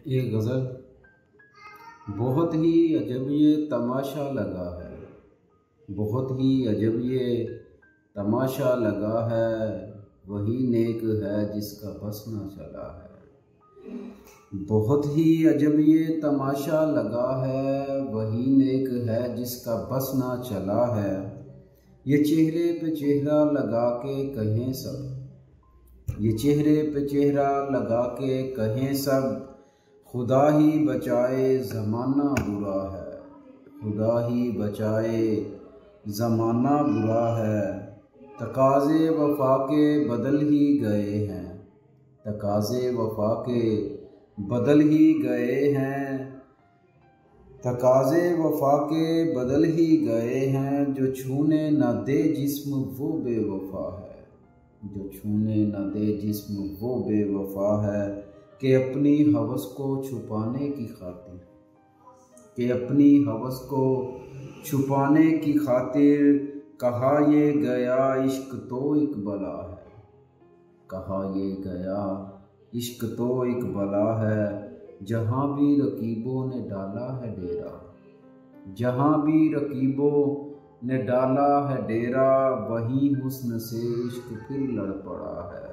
ये गज़ल बहुत ही अजब ये तमाशा लगा है, बहुत ही अजब ये तमाशा लगा है, वही नेक है जिसका बस ना चला है। बहुत ही अजब ये तमाशा लगा है, वही नेक है जिसका बस ना चला है। ये चेहरे पे चेहरा लगा के कहें सब, ये चेहरे पे चेहरा लगा के कहें सब, खुदा ही बचाए ज़माना बुरा है, खुदा ही बचाए ज़माना बुरा है। तकाज़े वफ़ा के बदल ही गए हैं, तकाज़े वफ़ा के बदल ही गए हैं, तकाज़े वफ़ा के बदल ही गए हैं। जो छूने न दे जिस्म वो बेवफ़ा है, जो छूने न दे जिस्म वो बेवफ़ा है। कि अपनी हवस को छुपाने की खातिर, कि अपनी हवस को छुपाने की खातिर, कहा ये गया इश्क तो एक बला है, कहा ये गया इश्क तो एक बला है। जहाँ भी रकीबों ने डाला है डेरा, जहाँ भी रकीबों ने डाला है डेरा, वहीं हुस्न से इश्क फिर लड़ पड़ा है।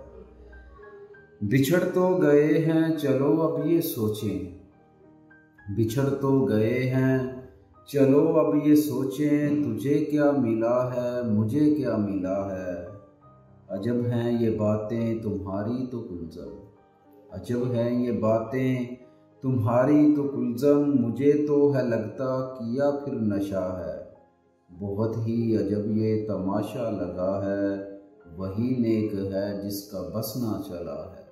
बिछड़ तो गए हैं चलो अब ये सोचें, बिछड़ तो गए हैं चलो अब ये सोचें, तुझे क्या मिला है मुझे क्या मिला है। अजब हैं ये बातें तुम्हारी तो कुलज़म, अजब हैं ये बातें तुम्हारी तो कुलज़म, मुझे तो है लगता किया फिर नशा है। बहुत ही अजब ये तमाशा लगा है, वही नेक है जिसका बस ना चला है।